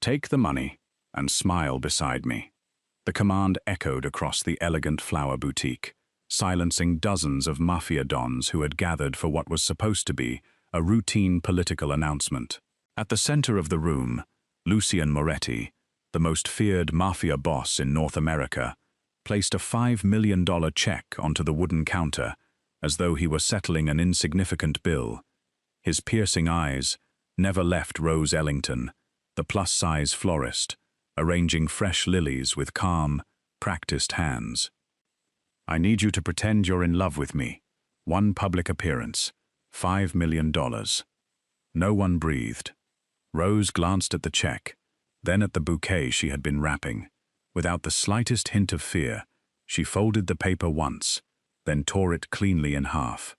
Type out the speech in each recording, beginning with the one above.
Take the money and smile beside me. The command echoed across the elegant flower boutique, silencing dozens of mafia dons who had gathered for what was supposed to be a routine political announcement. At the center of the room, Lucian Moretti, the most feared mafia boss in North America, placed a $5 million check onto the wooden counter as though he were settling an insignificant bill. His piercing eyes never left Rose Ellington, the plus-size florist, arranging fresh lilies with calm, practiced hands. I need you to pretend you're in love with me. One public appearance. $5 million. No one breathed. Rose glanced at the check, then at the bouquet she had been wrapping. Without the slightest hint of fear, she folded the paper once, then tore it cleanly in half.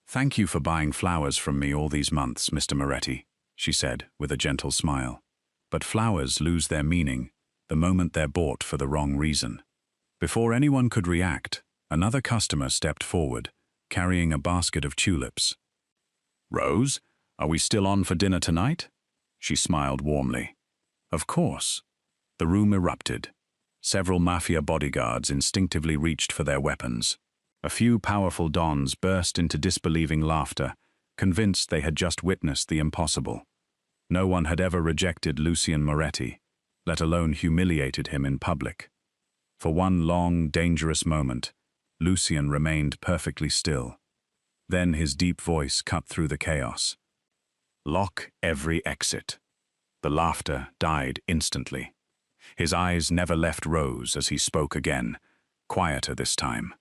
"Thank you for buying flowers from me all these months, Mr. Moretti," she said with a gentle smile. But flowers lose their meaning the moment they're bought for the wrong reason. Before anyone could react, another customer stepped forward, carrying a basket of tulips. "Rose, are we still on for dinner tonight?" She smiled warmly. "Of course." The room erupted. Several mafia bodyguards instinctively reached for their weapons. A few powerful dons burst into disbelieving laughter, convinced they had just witnessed the impossible. No one had ever rejected Lucian Moretti, let alone humiliated him in public. For one long, dangerous moment, Lucian remained perfectly still. Then his deep voice cut through the chaos. "Lock every exit." The laughter died instantly. His eyes never left Rose as he spoke again, quieter this time.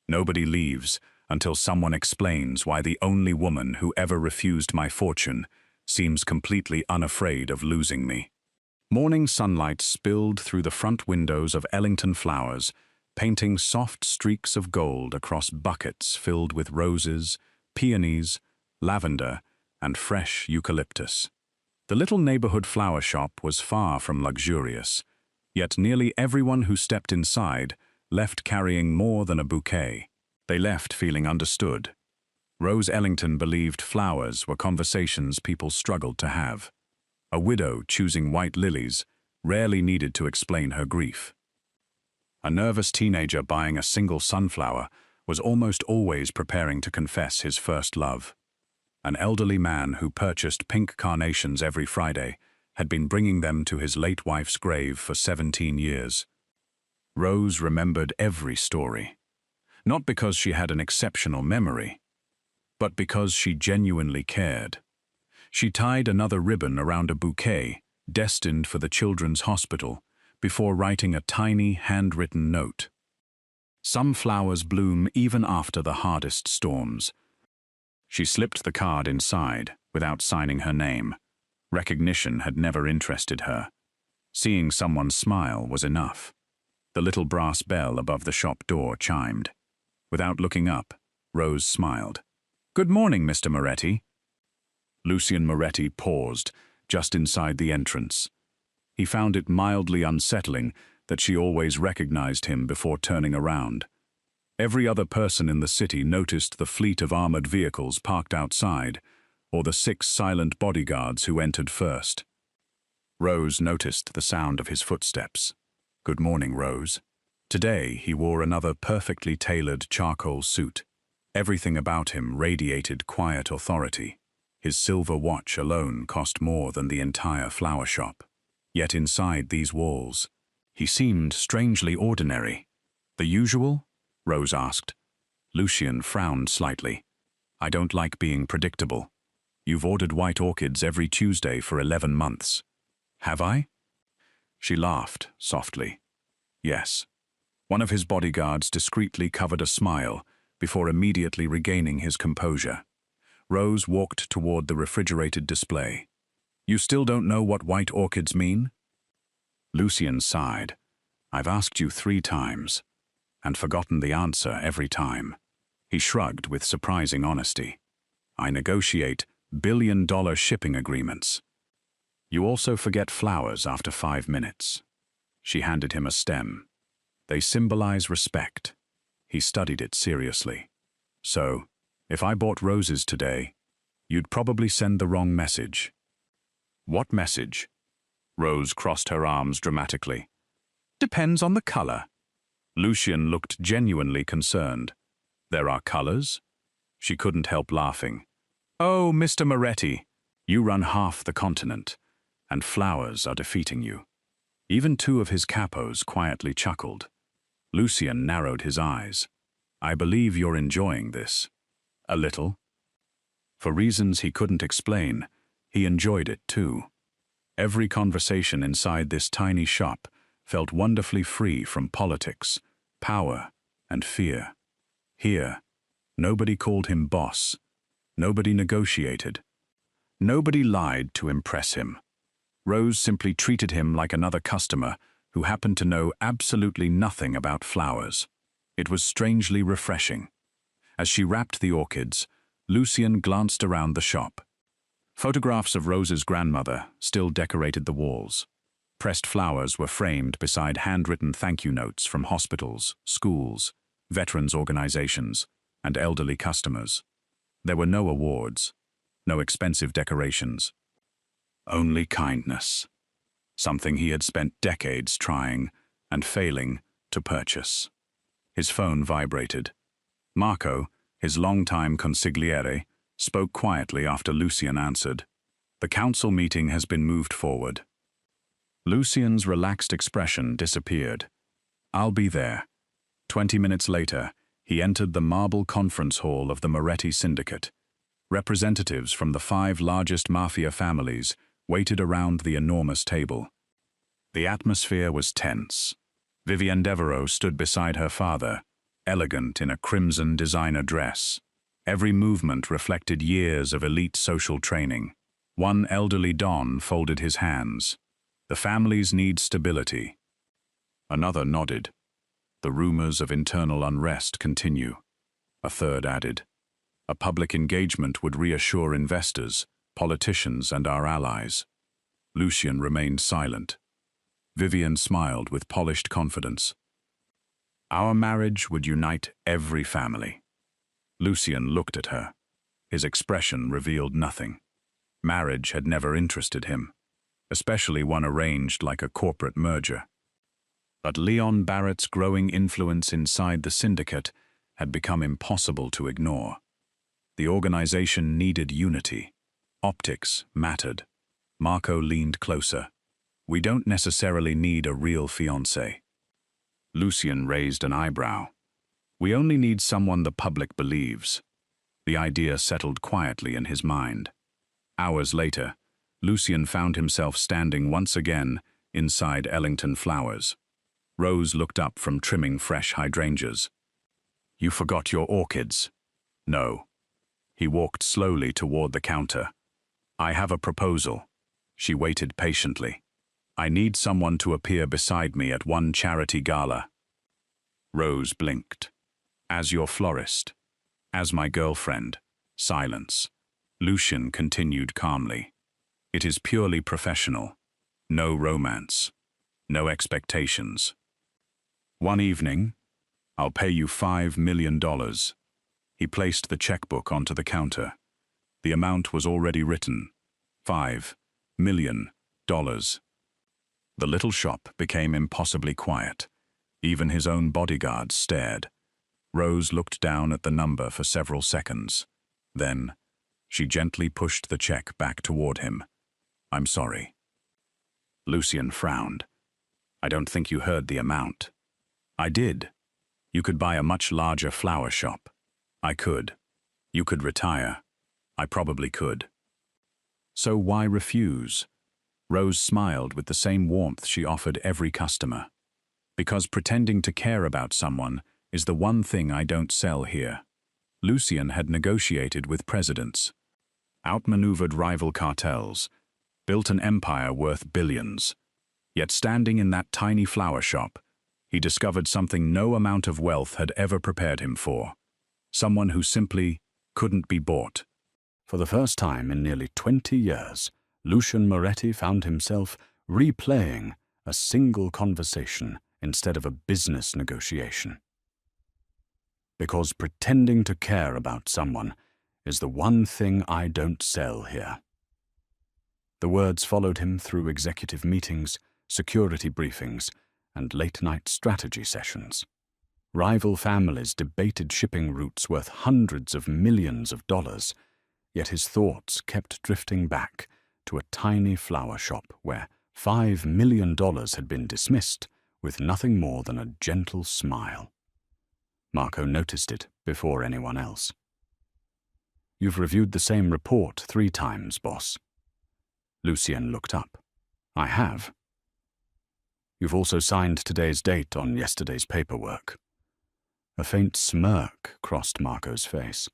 "Nobody leaves until someone explains why the only woman who ever refused my fortune seems completely unafraid of losing me." Morning sunlight spilled through the front windows of Ellington Flowers, painting soft streaks of gold across buckets filled with roses, peonies, lavender, and fresh eucalyptus. The little neighborhood flower shop was far from luxurious, yet nearly everyone who stepped inside left carrying more than a bouquet. They left feeling understood. Rose Ellington believed flowers were conversations people struggled to have. A widow choosing white lilies rarely needed to explain her grief. A nervous teenager buying a single sunflower was almost always preparing to confess his first love. An elderly man who purchased pink carnations every Friday had been bringing them to his late wife's grave for 17 years. Rose remembered every story, not because she had an exceptional memory, but because she genuinely cared. She tied another ribbon around a bouquet destined for the children's hospital before writing a tiny handwritten note. Some flowers bloom even after the hardest storms. She slipped the card inside without signing her name. Recognition had never interested her. Seeing someone smile was enough. The little brass bell above the shop door chimed. Without looking up, Rose smiled. "Good morning, Mr. Moretti." Lucian Moretti paused just inside the entrance. He found it mildly unsettling that she always recognized him before turning around. Every other person in the city noticed the fleet of armored vehicles parked outside, or the 6 silent bodyguards who entered first. Rose noticed the sound of his footsteps. "Good morning, Rose." Today he wore another perfectly tailored charcoal suit. Everything about him radiated quiet authority. His silver watch alone cost more than the entire flower shop. Yet inside these walls, he seemed strangely ordinary. "The usual?" Rose asked. Lucian frowned slightly. "I don't like being predictable. You've ordered white orchids every Tuesday for 11 months. Have I?" She laughed softly. "Yes." One of his bodyguards discreetly covered a smile before immediately regaining his composure. Rose walked toward the refrigerated display. "You still don't know what white orchids mean?" Lucian sighed. "I've asked you 3 times, and forgotten the answer every time." He shrugged with surprising honesty. "I negotiate billion-dollar shipping agreements." "You also forget flowers after 5 minutes." She handed him a stem. "They symbolize respect." He studied it seriously. "So, if I bought roses today, you'd probably send the wrong message." "What message?" Rose crossed her arms dramatically. Depends on the color. Lucian looked genuinely concerned. There are colors? She couldn't help laughing. Oh, Mr. Moretti, you run half the continent, and flowers are defeating you. Even two of his capos quietly chuckled. Lucian narrowed his eyes. I believe you're enjoying this. A little. For reasons he couldn't explain, he enjoyed it too. Every conversation inside this tiny shop felt wonderfully free from politics, power, and fear. Here, nobody called him boss. Nobody negotiated. Nobody lied to impress him. Rose simply treated him like another customer who happened to know absolutely nothing about flowers. It was strangely refreshing. As she wrapped the orchids, Lucian glanced around the shop. Photographs of Rose's grandmother still decorated the walls. Pressed flowers were framed beside handwritten thank you notes from hospitals, schools, veterans organizations, and elderly customers. There were no awards, no expensive decorations. Only kindness. Something he had spent decades trying and failing to purchase. His phone vibrated. Marco, his longtime consigliere, spoke quietly after Lucian answered. The council meeting has been moved forward. Lucian's relaxed expression disappeared. I'll be there. 20 minutes later, he entered the marble conference hall of the Moretti Syndicate. Representatives from the 5 largest mafia families waited around the enormous table. The atmosphere was tense. Vivienne Devereaux stood beside her father, elegant in a crimson designer dress. Every movement reflected years of elite social training. One elderly don folded his hands. The families need stability. Another nodded. The rumors of internal unrest continue. A third added. A public engagement would reassure investors, politicians, and our allies. Lucian remained silent. Vivienne smiled with polished confidence. Our marriage would unite every family. Lucian looked at her. His expression revealed nothing. Marriage had never interested him, especially one arranged like a corporate merger. But Leon Barrett's growing influence inside the syndicate had become impossible to ignore. The organization needed unity. Optics mattered. Marco leaned closer. We don't necessarily need a real fiancé. Lucian raised an eyebrow. We only need someone the public believes. The idea settled quietly in his mind. Hours later, Lucian found himself standing once again inside Ellington Flowers. Rose looked up from trimming fresh hydrangeas. You forgot your orchids. No. He walked slowly toward the counter. I have a proposal. She waited patiently. I need someone to appear beside me at one charity gala. Rose blinked. As your florist. As my girlfriend. Silence. Lucian continued calmly. It is purely professional. No romance. No expectations. One evening, I'll pay you $5 million. He placed the checkbook onto the counter. The amount was already written. $5 million. The little shop became impossibly quiet. Even his own bodyguards stared. Rose looked down at the number for several seconds. Then, she gently pushed the check back toward him. I'm sorry. Lucian frowned. I don't think you heard the amount. I did. You could buy a much larger flower shop. I could. You could retire. I probably could. So why refuse? Rose smiled with the same warmth she offered every customer. Because pretending to care about someone is the one thing I don't sell here. Lucian had negotiated with presidents, outmaneuvered rival cartels, built an empire worth billions. Yet standing in that tiny flower shop, he discovered something no amount of wealth had ever prepared him for. Someone who simply couldn't be bought. For the first time in nearly 20 years, Lucian Moretti found himself replaying a single conversation instead of a business negotiation. Because pretending to care about someone is the one thing I don't sell here. The words followed him through executive meetings, security briefings, and late-night strategy sessions. Rival families debated shipping routes worth hundreds of millions of dollars, yet his thoughts kept drifting back to a tiny flower shop where $5 million had been dismissed with nothing more than a gentle smile. Marco noticed it before anyone else. "You've reviewed the same report 3 times, boss." Lucien looked up. "I have." "You've also signed today's date on yesterday's paperwork." A faint smirk crossed Marco's face.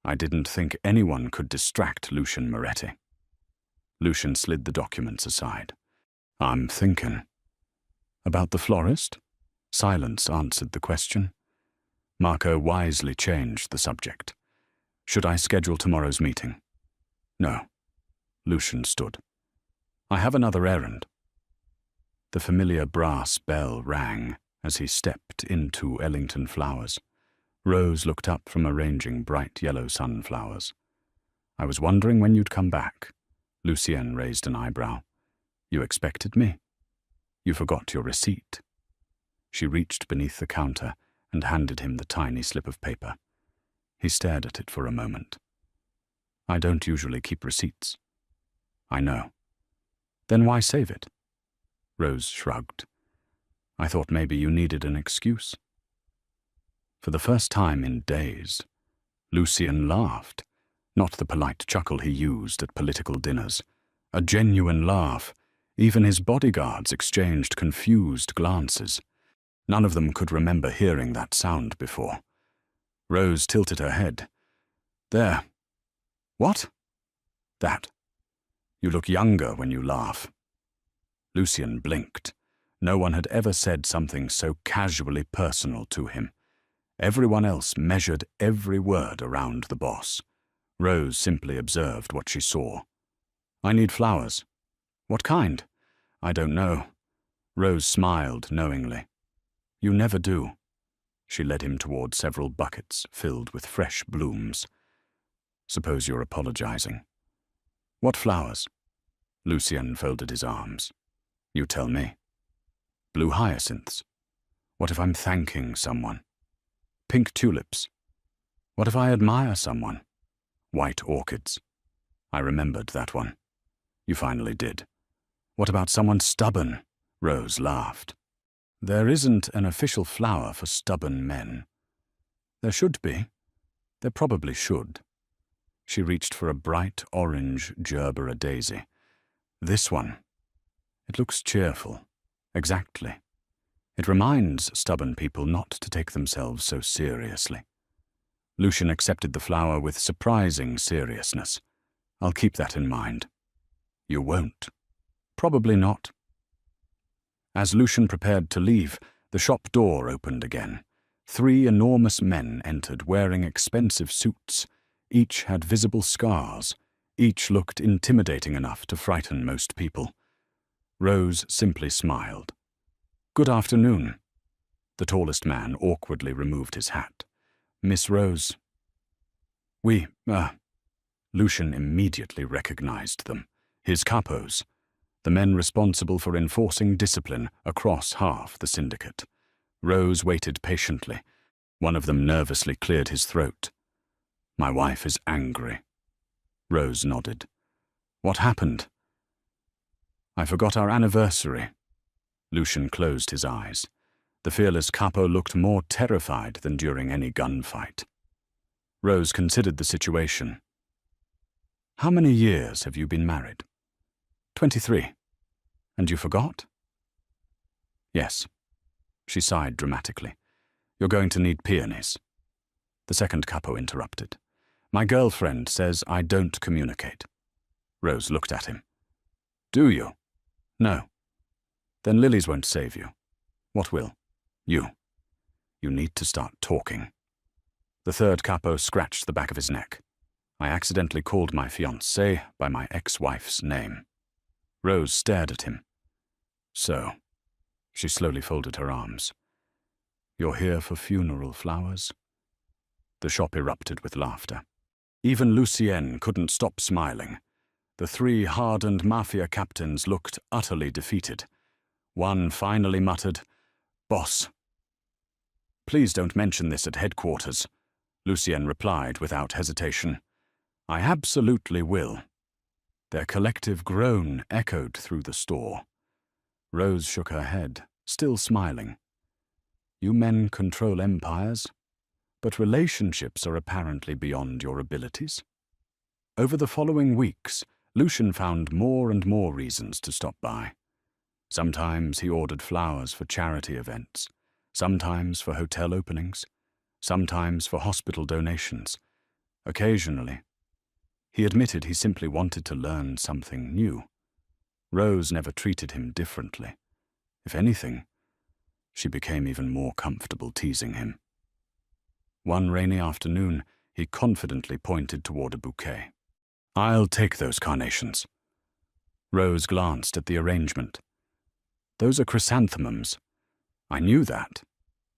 "I didn't think anyone could distract Lucien Moretti." Lucien slid the documents aside. "I'm thinking." "About the florist?" Silence answered the question. Marco wisely changed the subject. "Should I schedule tomorrow's meeting?" "No." Lucien stood. "I have another errand." The familiar brass bell rang as he stepped into Ellington Flowers. Rose looked up from arranging bright yellow sunflowers. "I was wondering when you'd come back." Lucien raised an eyebrow. "You expected me? You forgot your receipt." She reached beneath the counter and handed him the tiny slip of paper. He stared at it for a moment. "I don't usually keep receipts." "I know." "Then why save it?" Rose shrugged. "I thought maybe you needed an excuse." For the first time in days, Lucien laughed, not the polite chuckle he used at political dinners. A genuine laugh. Even his bodyguards exchanged confused glances. None of them could remember hearing that sound before. Rose tilted her head. "There." "What?" "That. You look younger when you laugh." Lucien blinked. No one had ever said something so casually personal to him. Everyone else measured every word around the boss. Rose simply observed what she saw. "I need flowers." "What kind?" "I don't know." Rose smiled knowingly. "You never do." She led him toward several buckets filled with fresh blooms. "Suppose you're apologizing." "What flowers?" Lucien folded his arms. "You tell me." "Blue hyacinths." "What if I'm thanking someone?" "Pink tulips." "What if I admire someone?" "White orchids." I remembered that one. "You finally did." "What about someone stubborn?" Rose laughed. "There isn't an official flower for stubborn men." "There should be. There probably should." She reached for a bright orange gerbera daisy. "This one. It looks cheerful. Exactly. It reminds stubborn people not to take themselves so seriously." Lucien accepted the flower with surprising seriousness. "I'll keep that in mind." "You won't." "Probably not." As Lucien prepared to leave, the shop door opened again. 3 enormous men entered wearing expensive suits. Each had visible scars. Each looked intimidating enough to frighten most people. Rose simply smiled. "Good afternoon." The tallest man awkwardly removed his hat. "Miss Rose." "Oui, Lucien immediately recognized them. His capos. The men responsible for enforcing discipline across half the syndicate. Rose waited patiently. One of them nervously cleared his throat. "My wife is angry." Rose nodded. "What happened?" "I forgot our anniversary." Lucien closed his eyes. The fearless capo looked more terrified than during any gunfight. Rose considered the situation. "How many years have you been married?" 23. "And you forgot?" "Yes." She sighed dramatically. "You're going to need peonies." The second capo interrupted. "My girlfriend says I don't communicate." Rose looked at him. "Do you?" "No." "Then lilies won't save you." "What will?" "You. You need to start talking." The third capo scratched the back of his neck. "I accidentally called my fiancée by my ex-wife's name." Rose stared at him. "So." She slowly folded her arms. "You're here for funeral flowers?" The shop erupted with laughter. Even Lucien couldn't stop smiling. The 3 hardened mafia captains looked utterly defeated. One finally muttered, "Boss." "Please don't mention this at headquarters," Lucien replied without hesitation. "I absolutely will." Their collective groan echoed through the store. Rose shook her head, still smiling. "You men control empires, but relationships are apparently beyond your abilities." Over the following weeks, Lucien found more and more reasons to stop by. Sometimes he ordered flowers for charity events, sometimes for hotel openings, sometimes for hospital donations. Occasionally, he admitted he simply wanted to learn something new. Rose never treated him differently. If anything, she became even more comfortable teasing him. One rainy afternoon, he confidently pointed toward a bouquet. "I'll take those carnations." Rose glanced at the arrangement. "Those are chrysanthemums." "I knew that."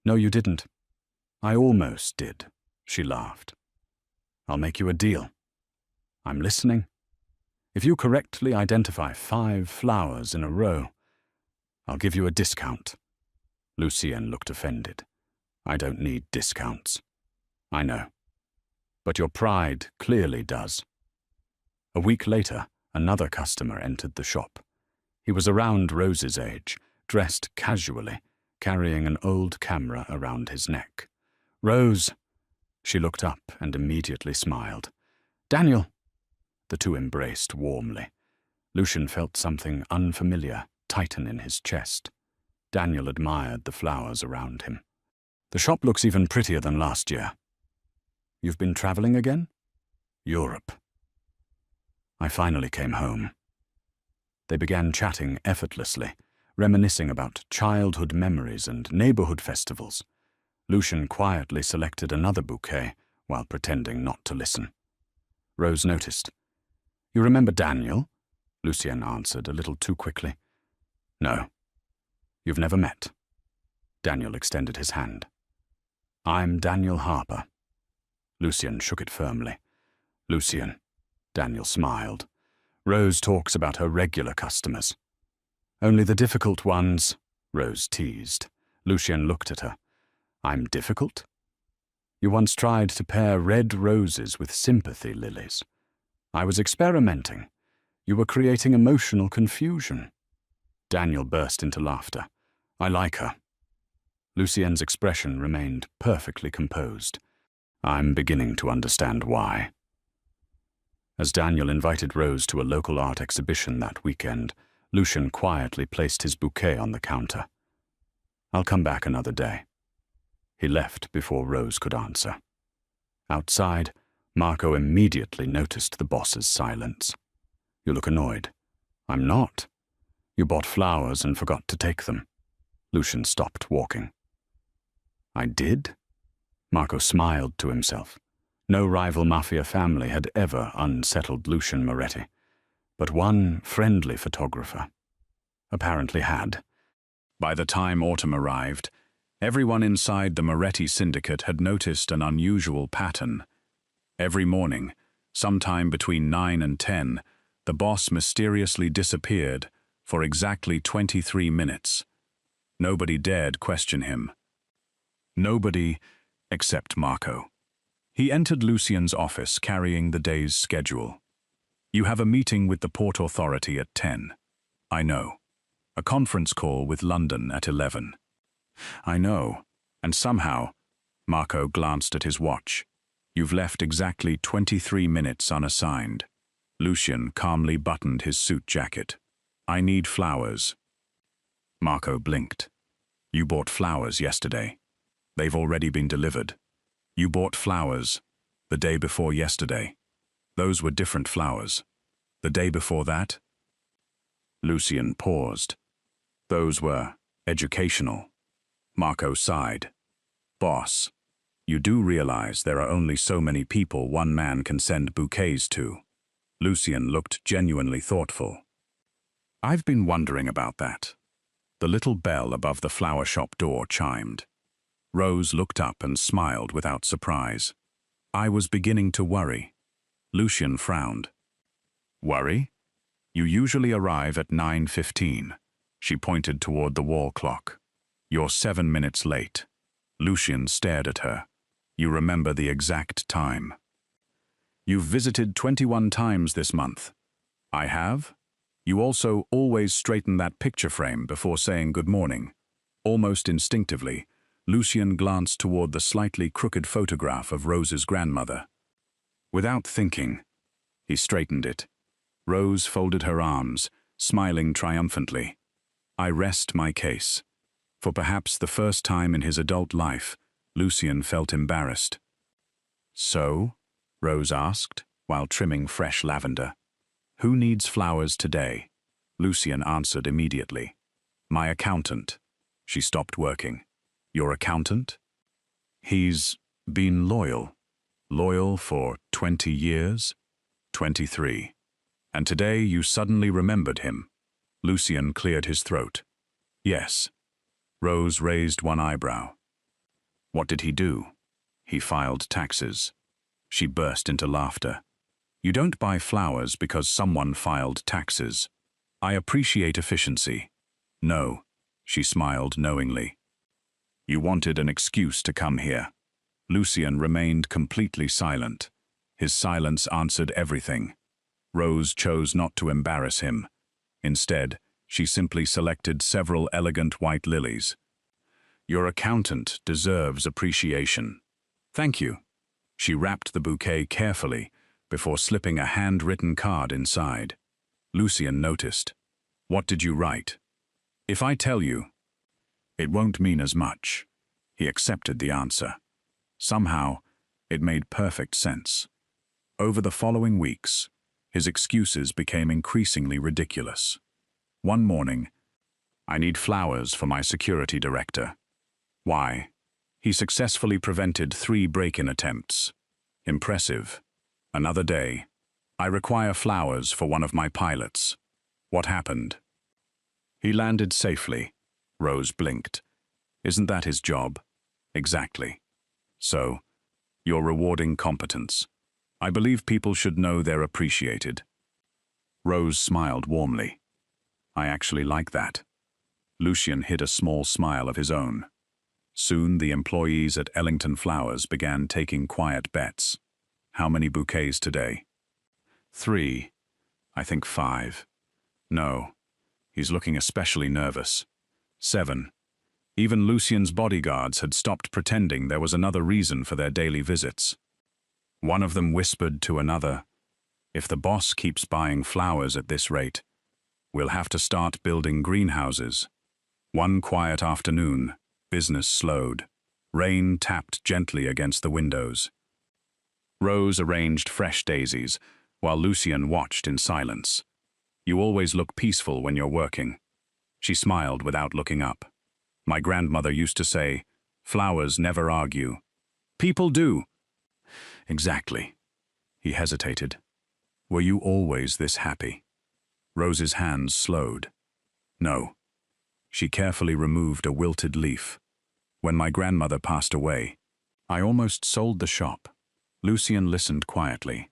"No, you didn't." "I almost did," she laughed. "I'll make you a deal." "I'm listening." "If you correctly identify 5 flowers in a row, I'll give you a discount." Lucien looked offended. "I don't need discounts." "I know. But your pride clearly does." A week later, another customer entered the shop. He was around Rose's age, dressed casually, carrying an old camera around his neck. "Rose!" She looked up and immediately smiled. "Daniel!" The two embraced warmly. Lucien felt something unfamiliar tighten in his chest. Daniel admired the flowers around him. "The shop looks even prettier than last year." "You've been traveling again?" "Europe." "I finally came home." They began chatting effortlessly, reminiscing about childhood memories and neighborhood festivals. Lucien quietly selected another bouquet while pretending not to listen. Rose noticed. "You remember Daniel?" Lucien answered a little too quickly. "No." "You've never met?" Daniel extended his hand. "I'm Daniel Harper." Lucien shook it firmly. "Lucien." Daniel smiled. "Rose talks about her regular customers." "Only the difficult ones," Rose teased. Lucien looked at her. "I'm difficult?" "You once tried to pair red roses with sympathy lilies." "I was experimenting. You were creating emotional confusion." Daniel burst into laughter. "I like her." Lucien's expression remained perfectly composed. "I'm beginning to understand why." As Daniel invited Rose to a local art exhibition that weekend, Lucien quietly placed his bouquet on the counter. "I'll come back another day." He left before Rose could answer. Outside, Marco immediately noticed the boss's silence. "You look annoyed." "I'm not." "You bought flowers and forgot to take them." Lucien stopped walking. "I did?" Marco smiled to himself. No rival mafia family had ever unsettled Lucien Moretti, but one friendly photographer apparently had. By the time autumn arrived, everyone inside the Moretti syndicate had noticed an unusual pattern. Every morning, sometime between 9 and 10, the boss mysteriously disappeared for exactly 23 minutes. Nobody dared question him. Nobody except Marco. He entered Lucien's office carrying the day's schedule. "You have a meeting with the Port Authority at 10. "I know." "A conference call with London at 11. "I know." And somehow, Marco glanced at his watch. "You've left exactly 23 minutes unassigned." Lucien calmly buttoned his suit jacket. "I need flowers." Marco blinked. "You bought flowers yesterday. They've already been delivered." "You bought flowers the day before yesterday. Those were different flowers. The day before that?" Lucien paused. "Those were educational." Marco sighed. "Boss, you do realize there are only so many people one man can send bouquets to." Lucien looked genuinely thoughtful. "I've been wondering about that." The little bell above the flower shop door chimed. Rose looked up and smiled without surprise. "I was beginning to worry." Lucien frowned. Worry? You usually arrive at 9:15. She pointed toward the wall clock. You're 7 minutes late. Lucian stared at her. You remember the exact time. You've visited 21 times this month. I have? You also always straighten that picture frame before saying good morning. Almost instinctively, Lucian glanced toward the slightly crooked photograph of Rose's grandmother. Without thinking, he straightened it. Rose folded her arms, smiling triumphantly. I rest my case. For perhaps the first time in his adult life, Lucian felt embarrassed. So? Rose asked, while trimming fresh lavender. Who needs flowers today? Lucian answered immediately. My accountant. She stopped working. Your accountant? He's been loyal. Loyal for 20 years? 23. And today you suddenly remembered him. Lucian cleared his throat. Yes. Rose raised one eyebrow. What did he do? He filed taxes. She burst into laughter. You don't buy flowers because someone filed taxes. I appreciate efficiency. No, she smiled knowingly. You wanted an excuse to come here. Lucian remained completely silent. His silence answered everything. Rose chose not to embarrass him. Instead, she simply selected several elegant white lilies. Your accountant deserves appreciation. Thank you. She wrapped the bouquet carefully before slipping a handwritten card inside. Lucian noticed. What did you write? If I tell you, it won't mean as much. He accepted the answer. Somehow, it made perfect sense. Over the following weeks, his excuses became increasingly ridiculous. One morning, I need flowers for my security director. Why? He successfully prevented 3 break-in attempts. Impressive. Another day, I require flowers for one of my pilots. What happened? He landed safely. Rose blinked. Isn't that his job? Exactly. So, you're rewarding competence. I believe people should know they're appreciated. Rose smiled warmly. I actually like that. Lucian hid a small smile of his own. Soon the employees at Ellington Flowers began taking quiet bets. How many bouquets today? 3. I think 5. No. He's looking especially nervous. 7. Even Lucian's bodyguards had stopped pretending there was another reason for their daily visits. One of them whispered to another, if the boss keeps buying flowers at this rate, we'll have to start building greenhouses. One quiet afternoon, business slowed. Rain tapped gently against the windows. Rose arranged fresh daisies, while Lucian watched in silence. You always look peaceful when you're working. She smiled without looking up. My grandmother used to say, flowers never argue. People do. Exactly. He hesitated. Were you always this happy? Rose's hands slowed. No. She carefully removed a wilted leaf. When my grandmother passed away, I almost sold the shop. Lucian listened quietly.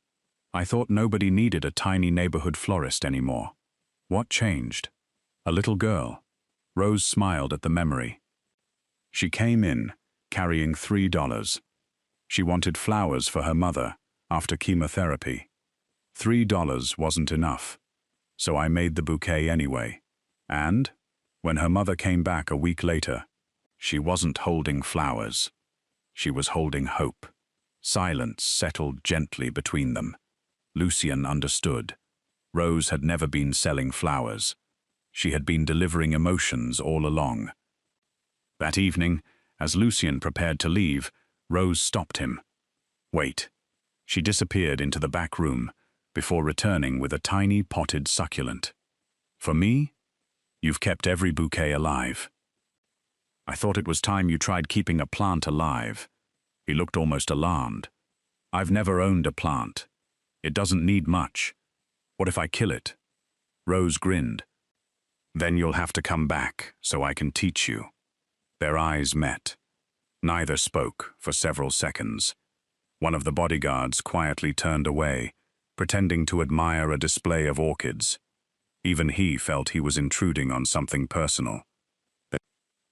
I thought nobody needed a tiny neighborhood florist anymore. What changed? A little girl. Rose smiled at the memory. She came in, carrying $3. She wanted flowers for her mother after chemotherapy. $3 wasn't enough, so I made the bouquet anyway. And, when her mother came back a week later, she wasn't holding flowers. She was holding hope. Silence settled gently between them. Lucian understood. Rose had never been selling flowers. She had been delivering emotions all along. That evening, as Lucian prepared to leave, Rose stopped him. Wait. She disappeared into the back room before returning with a tiny potted succulent. For me? You've kept every bouquet alive. I thought it was time you tried keeping a plant alive. He looked almost alarmed. I've never owned a plant. It doesn't need much. What if I kill it? Rose grinned. Then you'll have to come back so I can teach you. Their eyes met. Neither spoke for several seconds. One of the bodyguards quietly turned away, pretending to admire a display of orchids. Even he felt he was intruding on something personal.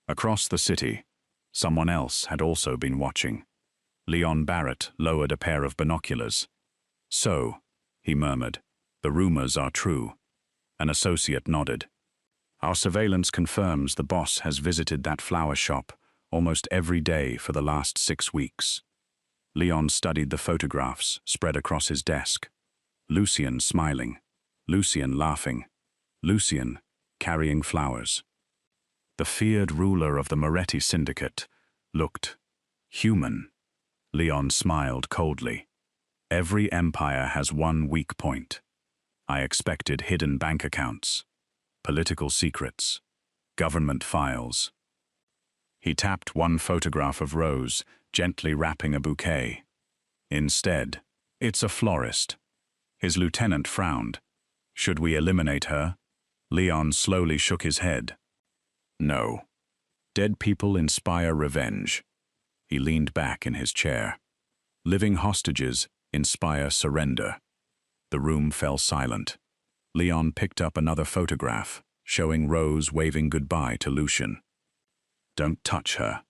Across the city, someone else had also been watching. Leon Barrett lowered a pair of binoculars. "So," he murmured, "the rumors are true." An associate nodded. "Our surveillance confirms the boss has visited that flower shop almost every day for the last 6 weeks." Leon studied the photographs spread across his desk. Lucien smiling, Lucien laughing, Lucien carrying flowers. The feared ruler of the Moretti syndicate looked human. Leon smiled coldly. Every empire has one weak point. I expected hidden bank accounts, political secrets, government files. He tapped one photograph of Rose, gently wrapping a bouquet. Instead, it's a florist. His lieutenant frowned. Should we eliminate her? Leon slowly shook his head. No. Dead people inspire revenge. He leaned back in his chair. Living hostages inspire surrender. The room fell silent. Leon picked up another photograph, showing Rose waving goodbye to Lucien. Don't touch her.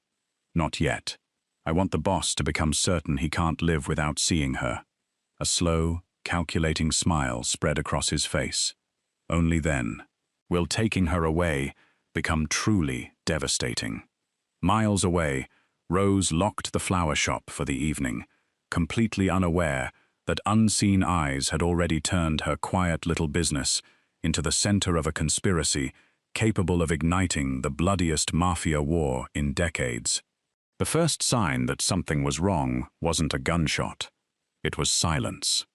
Not yet. I want the boss to become certain he can't live without seeing her. A slow, calculating smile spread across his face. Only then will taking her away become truly devastating. Miles away, Rose locked the flower shop for the evening, completely unaware that unseen eyes had already turned her quiet little business into the center of a conspiracy capable of igniting the bloodiest mafia war in decades. The first sign that something was wrong wasn't a gunshot. It was silence.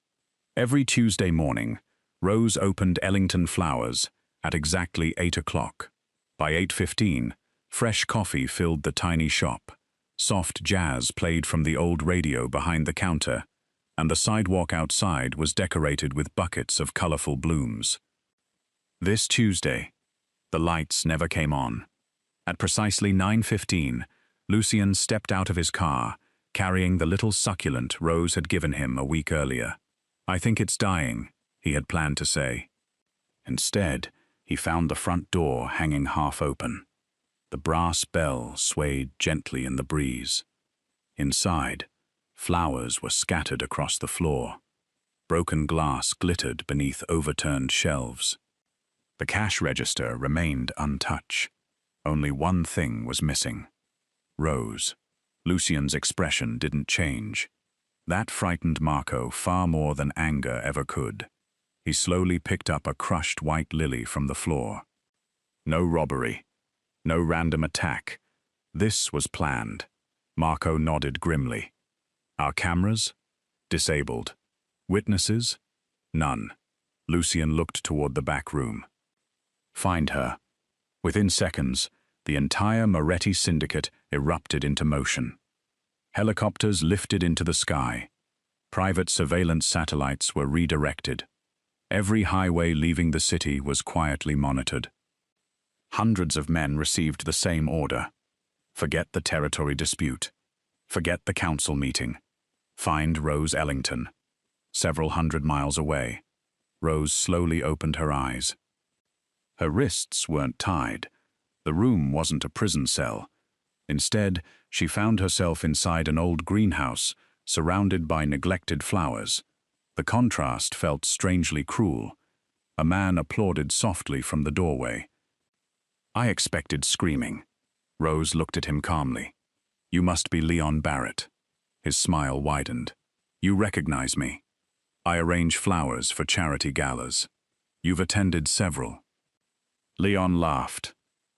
Every Tuesday morning, Rose opened Ellington Flowers at exactly 8 o'clock. By 8:15, fresh coffee filled the tiny shop. Soft jazz played from the old radio behind the counter, and the sidewalk outside was decorated with buckets of colorful blooms. This Tuesday, the lights never came on. At precisely 9:15, Lucien stepped out of his car, carrying the little succulent Rose had given him a week earlier. I think it's dying, he had planned to say. Instead, he found the front door hanging half open. The brass bell swayed gently in the breeze. Inside, flowers were scattered across the floor. Broken glass glittered beneath overturned shelves. The cash register remained untouched. Only one thing was missing. Rose. Lucien's expression didn't change. That frightened Marco far more than anger ever could. He slowly picked up a crushed white lily from the floor. No robbery. No random attack. This was planned. Marco nodded grimly. Our cameras? Disabled. Witnesses? None. Lucien looked toward the back room. Find her. Within seconds, the entire Moretti syndicate erupted into motion. Helicopters lifted into the sky. Private surveillance satellites were redirected. Every highway leaving the city was quietly monitored. Hundreds of men received the same order. Forget the territory dispute. Forget the council meeting. Find Rose Ellington. Several hundred miles away, Rose slowly opened her eyes. Her wrists weren't tied. The room wasn't a prison cell. Instead, she found herself inside an old greenhouse, surrounded by neglected flowers. The contrast felt strangely cruel. A man applauded softly from the doorway. I expected screaming. Rose looked at him calmly. You must be Leon Barrett. His smile widened. You recognize me. I arrange flowers for charity galas. You've attended several. Leon laughed.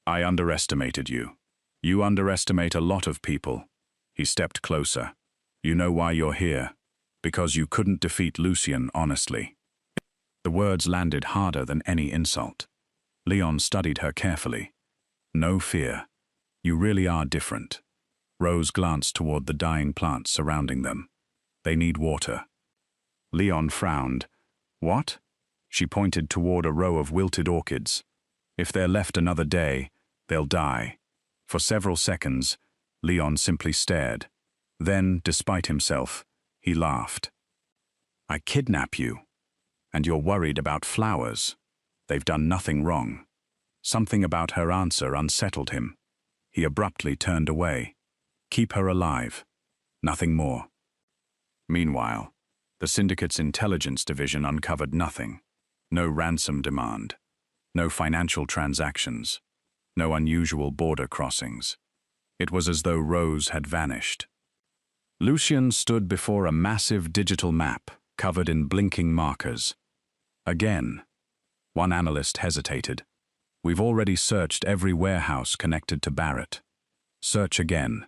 I underestimated you. You underestimate a lot of people. He stepped closer. You know why you're here? Because you couldn't defeat Lucien honestly. The words landed harder than any insult. Leon studied her carefully. No fear. You really are different. Rose glanced toward the dying plants surrounding them. They need water. Leon frowned. What? She pointed toward a row of wilted orchids. If they're left another day, they'll die. For several seconds, Leon simply stared. Then, despite himself, he laughed. I kidnap you, And you're worried about flowers. They've done nothing wrong. Something about her answer unsettled him. He abruptly turned away. Keep her alive. Nothing more. Meanwhile, the syndicate's intelligence division uncovered nothing. No ransom demand. No financial transactions. No unusual border crossings. It was as though Rose had vanished. Lucien stood before a massive digital map covered in blinking markers. Again. One analyst hesitated. We've already searched every warehouse connected to Barrett. Search again.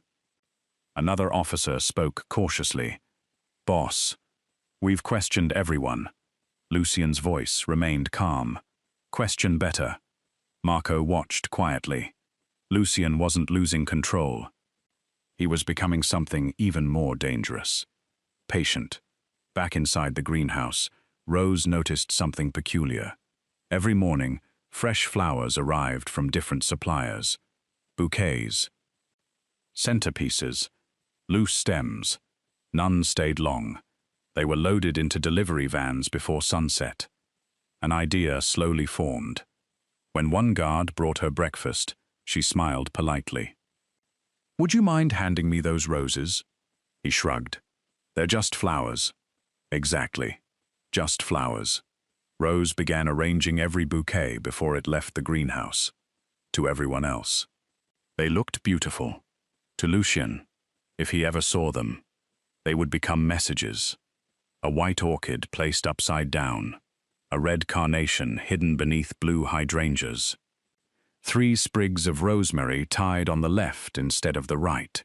Another officer spoke cautiously. Boss, we've questioned everyone. Lucien's voice remained calm. Question better. Marco watched quietly. Lucien wasn't losing control. He was becoming something even more dangerous. Patient. Back inside the greenhouse, Rose noticed something peculiar. Every morning, fresh flowers arrived from different suppliers. Bouquets. Centerpieces. Loose stems. None stayed long. They were loaded into delivery vans before sunset. An idea slowly formed. When one guard brought her breakfast, she smiled politely. Would you mind handing me those roses? He shrugged. They're just flowers. Exactly. Just flowers. Rose began arranging every bouquet before it left the greenhouse. To everyone else. They looked beautiful. To Lucien, if he ever saw them, they would become messages. A white orchid placed upside down. A red carnation hidden beneath blue hydrangeas. 3 sprigs of rosemary tied on the left instead of the right.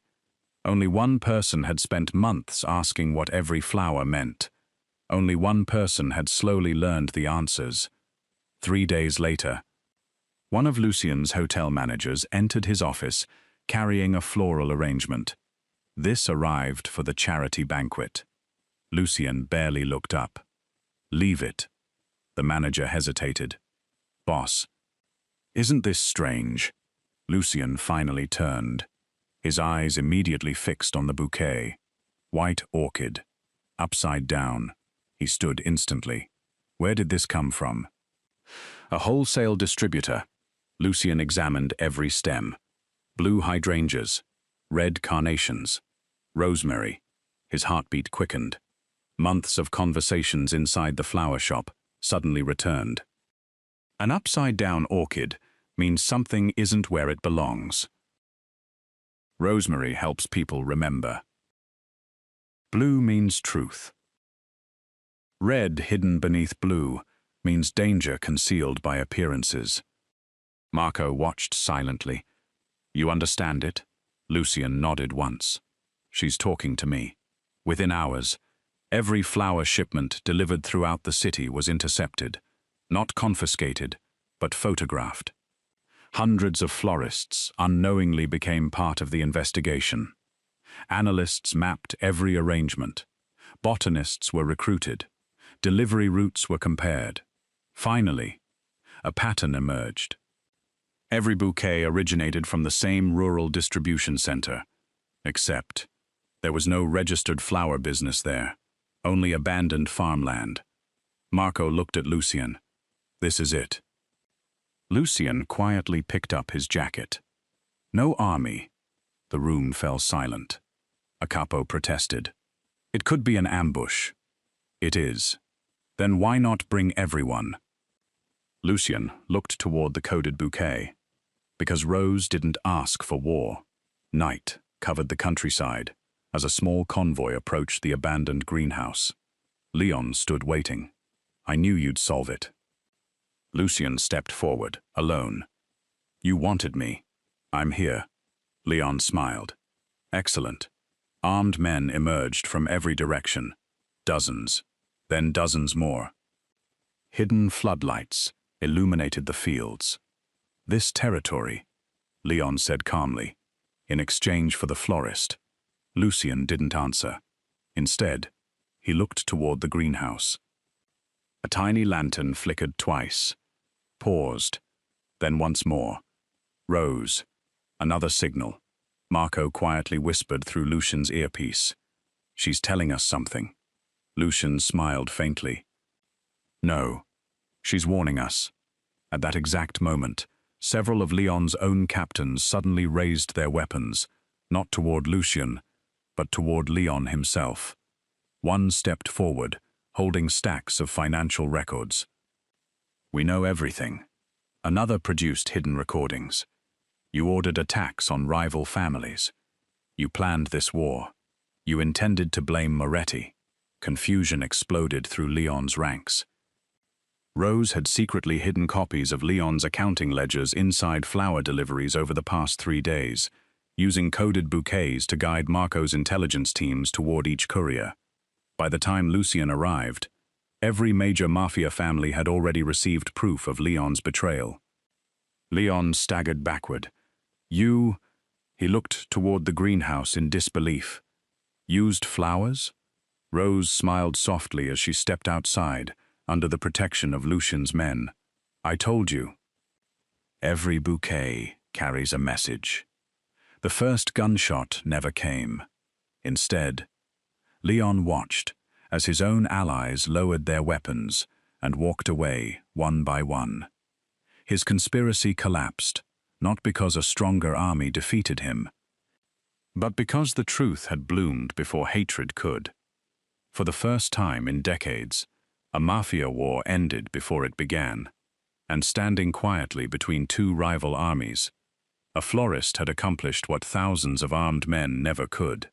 Only one person had spent months asking what every flower meant. Only one person had slowly learned the answers. 3 days later, one of Lucien's hotel managers entered his office carrying a floral arrangement. This arrived for the charity banquet. Lucien barely looked up. Leave it. The manager hesitated. Boss, isn't this strange? Lucien finally turned. His eyes immediately fixed on the bouquet. White orchid. Upside down. He stood instantly. Where did this come from? A wholesale distributor. Lucien examined every stem. Blue hydrangeas. Red carnations. Rosemary. His heartbeat quickened. Months of conversations inside the flower shop suddenly returned. An upside-down orchid means something isn't where it belongs. Rosemary helps people remember. Blue means truth. Red hidden beneath blue means danger concealed by appearances. Marco watched silently. You understand it? Lucien nodded once. She's talking to me. Within hours, every flower shipment delivered throughout the city was intercepted. Not confiscated, but photographed. Hundreds of florists unknowingly became part of the investigation. Analysts mapped every arrangement. Botanists were recruited. Delivery routes were compared. Finally, a pattern emerged. Every bouquet originated from the same rural distribution center, except there was no registered flower business there, only abandoned farmland. Marco looked at Lucien. This is it. Lucien quietly picked up his jacket. No army. The room fell silent. A capo protested. It could be an ambush. It is. Then why not bring everyone? Lucien looked toward the coded bouquet. Because Rose didn't ask for war. Night covered the countryside as a small convoy approached the abandoned greenhouse. Leon stood waiting. I knew you'd solve it. Lucien stepped forward, alone. You wanted me. I'm here. Leon smiled. Excellent. Armed men emerged from every direction. Dozens. Then dozens more. Hidden floodlights illuminated the fields. This territory, Leon said calmly, in exchange for the florist. Lucien didn't answer. Instead, he looked toward the greenhouse. A tiny lantern flickered twice, paused, then once more. Rose. Another signal. Marco quietly whispered through Lucien's earpiece. She's telling us something. Lucien smiled faintly. No, she's warning us. At that exact moment, several of Leon's own captains suddenly raised their weapons, not toward Lucien, but toward Leon himself. One stepped forward, holding stacks of financial records. We know everything. Another produced hidden recordings. You ordered attacks on rival families. You planned this war. You intended to blame Moretti. Confusion exploded through Leon's ranks. Rose had secretly hidden copies of Leon's accounting ledgers inside flower deliveries over the past 3 days, using coded bouquets to guide Marco's intelligence teams toward each courier. By the time Lucien arrived, every major mafia family had already received proof of Leon's betrayal. Leon staggered backward. You, he looked toward the greenhouse in disbelief. Used flowers? Rose smiled softly as she stepped outside, under the protection of Lucien's men. I told you. Every bouquet carries a message. The first gunshot never came. Instead, Leon watched as his own allies lowered their weapons and walked away one by one. His conspiracy collapsed, not because a stronger army defeated him, but because the truth had bloomed before hatred could. For the first time in decades, a mafia war ended before it began, and standing quietly between two rival armies, a florist had accomplished what thousands of armed men never could.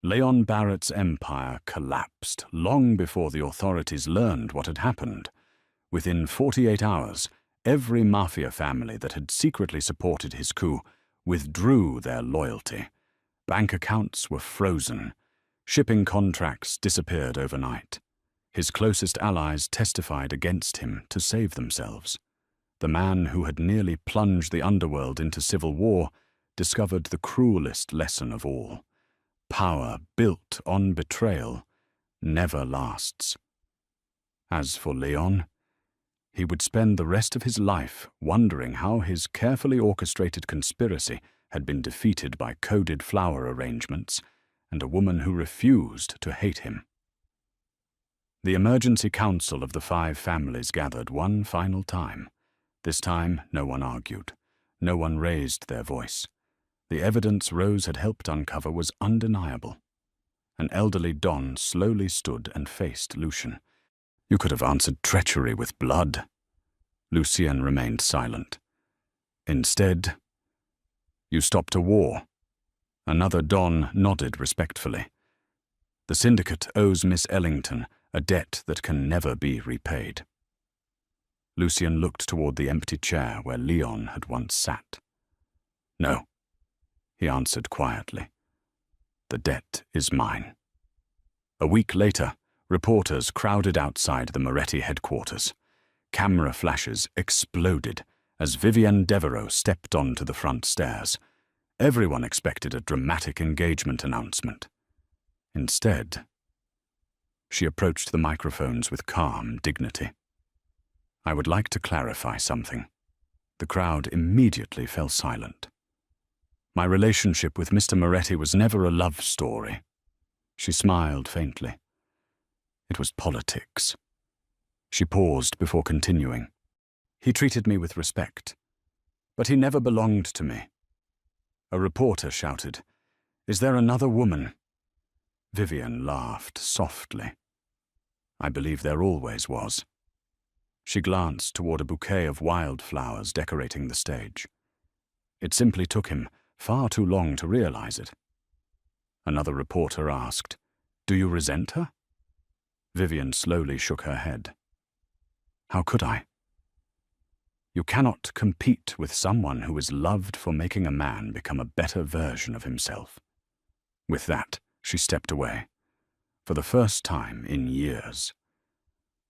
Leon Barrett's empire collapsed long before the authorities learned what had happened. Within 48 hours, every mafia family that had secretly supported his coup withdrew their loyalty. Bank accounts were frozen. Shipping contracts disappeared overnight. His closest allies testified against him to save themselves. The man who had nearly plunged the underworld into civil war discovered the cruelest lesson of all. Power built on betrayal never lasts. As for Leon, he would spend the rest of his life wondering how his carefully orchestrated conspiracy had been defeated by coded flower arrangements and a woman who refused to hate him. The emergency council of the 5 families gathered one final time. This time, no one argued. No one raised their voice. The evidence Rose had helped uncover was undeniable. An elderly Don slowly stood and faced Lucien. You could have answered treachery with blood. Lucien remained silent. Instead, you stopped a war. Another Don nodded respectfully. The syndicate owes Miss Ellington a debt that can never be repaid. Lucien looked toward the empty chair where Leon had once sat. No, he answered quietly. The debt is mine. A week later, reporters crowded outside the Moretti headquarters. Camera flashes exploded as Vivienne Devereaux stepped onto the front stairs. Everyone expected a dramatic engagement announcement. Instead, she approached the microphones with calm dignity. I would like to clarify something. The crowd immediately fell silent. My relationship with Mr. Moretti was never a love story. She smiled faintly. It was politics. She paused before continuing. He treated me with respect, but he never belonged to me. A reporter shouted, "Is there another woman?" Vivienne laughed softly. I believe there always was. She glanced toward a bouquet of wildflowers decorating the stage. It simply took him far too long to realize it. Another reporter asked, "Do you resent her?" Vivienne slowly shook her head. How could I? You cannot compete with someone who is loved for making a man become a better version of himself. With that, she stepped away, for the first time in years.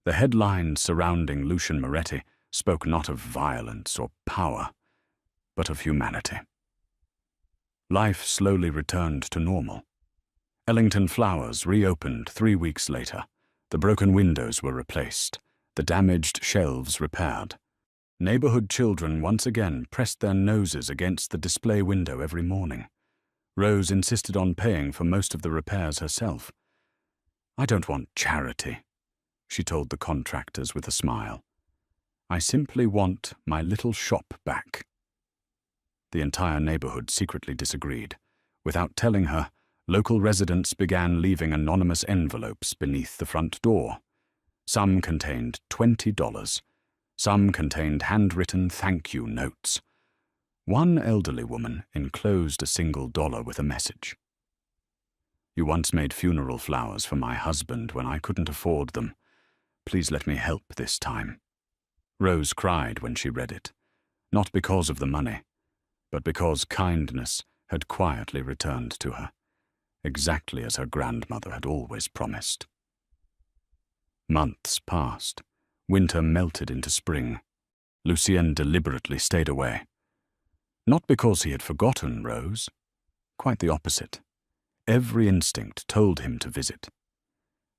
The headlines surrounding Lucien Moretti spoke not of violence or power, but of humanity. Life slowly returned to normal. Ellington Flowers reopened 3 weeks later. The broken windows were replaced, the damaged shelves repaired. Neighborhood children once again pressed their noses against the display window every morning. Rose insisted on paying for most of the repairs herself. I don't want charity. she told the contractors with a smile. "I simply want my little shop back." The entire neighborhood secretly disagreed. Without telling her, local residents began leaving anonymous envelopes beneath the front door. Some contained $20. Some contained handwritten thank you notes. One elderly woman enclosed a single dollar with a message. "You once made funeral flowers for my husband when I couldn't afford them. Please let me help this time." Rose cried when she read it, not because of the money, but because kindness had quietly returned to her, exactly as her grandmother had always promised. Months passed. Winter melted into spring. Lucien deliberately stayed away. Not because he had forgotten Rose. Quite the opposite. Every instinct told him to visit.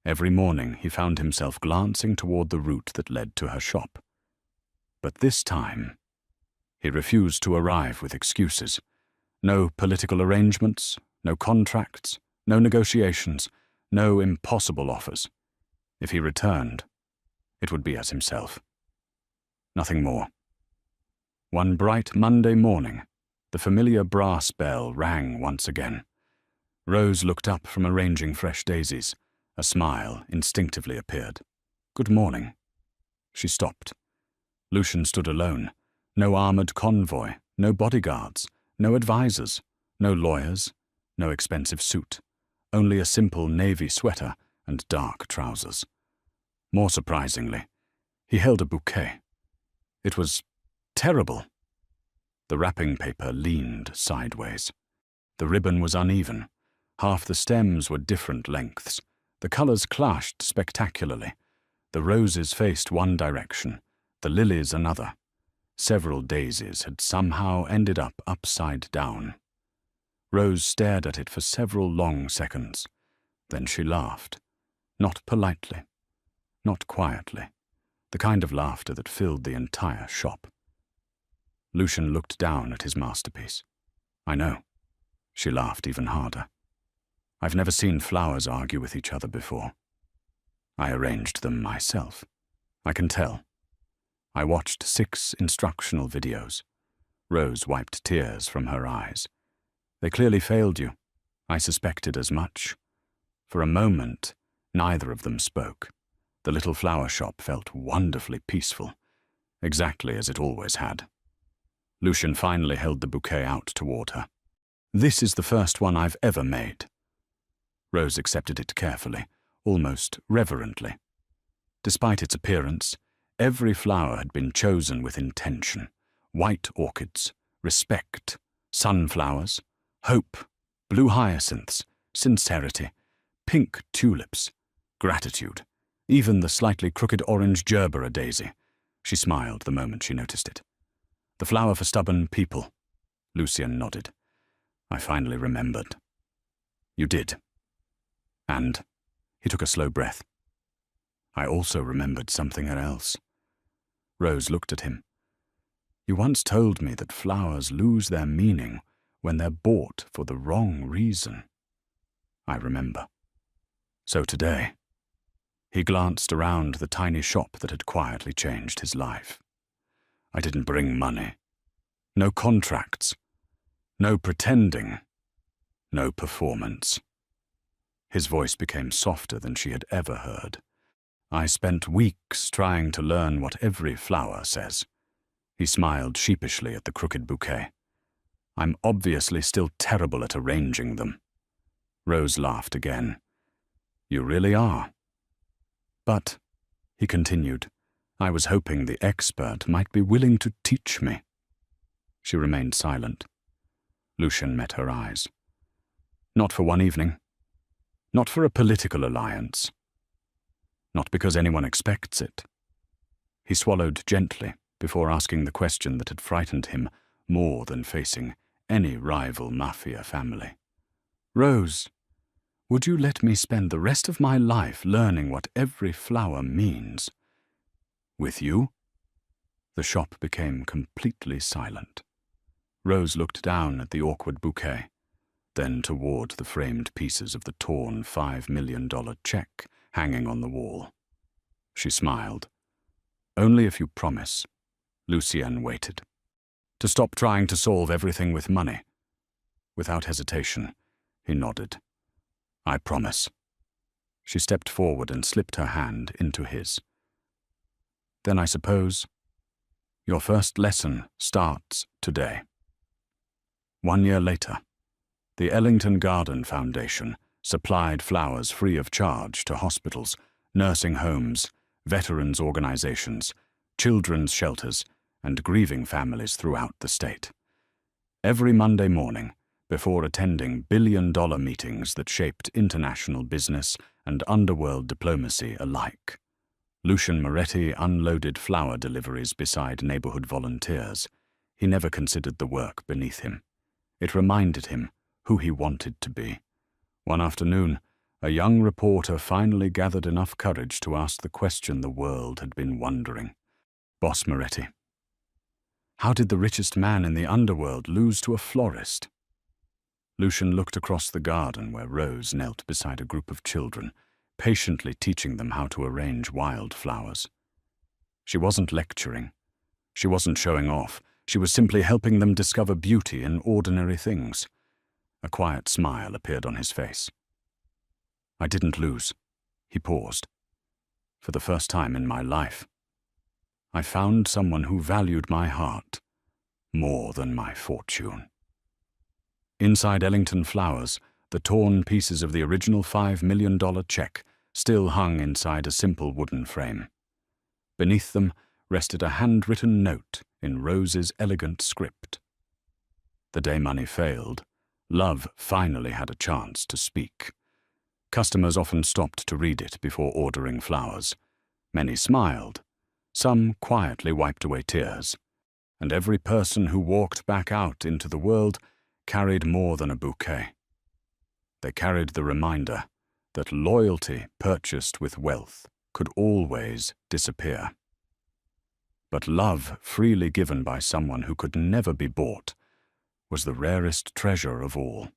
Every morning he found himself glancing toward the route that led to her shop. But this time, he refused to arrive with excuses. No political arrangements, no contracts, no negotiations, no impossible offers. If he returned, it would be as himself. Nothing more. One bright Monday morning, the familiar brass bell rang once again. Rose looked up from arranging fresh daisies. A smile instinctively appeared. "Good morning." She stopped. Lucien stood alone. No armored convoy, no bodyguards, no advisors, no lawyers, no expensive suit. Only a simple navy sweater and dark trousers. More surprisingly, he held a bouquet. It was terrible. The wrapping paper leaned sideways. The ribbon was uneven. Half the stems were different lengths. The colors clashed spectacularly. The roses faced one direction, the lilies another. Several daisies had somehow ended up upside down. Rose stared at it for several long seconds. Then she laughed. Not politely. Not quietly. The kind of laughter that filled the entire shop. Lucien looked down at his masterpiece. "I know." She laughed even harder. "I've never seen flowers argue with each other before. I arranged them myself. I can tell. I watched 6 instructional videos." Rose wiped tears from her eyes. "They clearly failed you. I suspected as much." For a moment, neither of them spoke. The little flower shop felt wonderfully peaceful, exactly as it always had. Lucien finally held the bouquet out toward her. "This is the first one I've ever made." Rose accepted it carefully, almost reverently. Despite its appearance, every flower had been chosen with intention. White orchids, respect, sunflowers, hope, blue hyacinths, sincerity, pink tulips, gratitude, even the slightly crooked orange gerbera daisy. She smiled the moment she noticed it. "The flower for stubborn people." Lucien nodded. "I finally remembered." "You did." And he took a slow breath. "I also remembered something else." Rose looked at him. "You once told me that flowers lose their meaning when they're bought for the wrong reason." "I remember." So today, he glanced around the tiny shop that had quietly changed his life. "I didn't bring money. No contracts. No pretending. No performance." His voice became softer than she had ever heard. "I spent weeks trying to learn what every flower says." He smiled sheepishly at the crooked bouquet. "I'm obviously still terrible at arranging them." Rose laughed again. "You really are." "But," he continued, "I was hoping the expert might be willing to teach me." She remained silent. Lucien met her eyes. "Not for one evening. Not for a political alliance. Not because anyone expects it." He swallowed gently before asking the question that had frightened him more than facing any rival mafia family. "Rose, would you let me spend the rest of my life learning what every flower means?" "With you?" The shop became completely silent. Rose looked down at the awkward bouquet, then toward the framed pieces of the torn $5 million check hanging on the wall. she smiled. Only if you promise. Lucien waited. To stop trying to solve everything with money. Without hesitation, he nodded. I promise. She stepped forward and slipped her hand into his. Then I suppose your first lesson starts today. 1 year later, the Ellington Garden Foundation supplied flowers free of charge to hospitals, nursing homes, veterans organizations, children's shelters, and grieving families throughout the state. Every Monday morning, before attending billion-dollar meetings that shaped international business and underworld diplomacy alike, Lucien Moretti unloaded flower deliveries beside neighborhood volunteers. He never considered the work beneath him. It reminded him who he wanted to be. One afternoon, a young reporter finally gathered enough courage to ask the question the world had been wondering. Boss Moretti, how did the richest man in the underworld lose to a florist? Lucien looked across the garden where Rose knelt beside a group of children, patiently teaching them how to arrange wildflowers. She wasn't lecturing. She wasn't showing off. She was simply helping them discover beauty in ordinary things. A quiet smile appeared on his face. I didn't lose. He paused. For the first time in my life, I found someone who valued my heart more than my fortune. Inside Ellington Flowers, the torn pieces of the original $5 million check still hung inside a simple wooden frame. Beneath them rested a handwritten note in Rose's elegant script. The day money failed, love finally had a chance to speak. Customers often stopped to read it before ordering flowers. Many smiled. Some quietly wiped away tears. And every person who walked back out into the world carried more than a bouquet. They carried the reminder that loyalty purchased with wealth could always disappear. But love freely given by someone who could never be bought was the rarest treasure of all.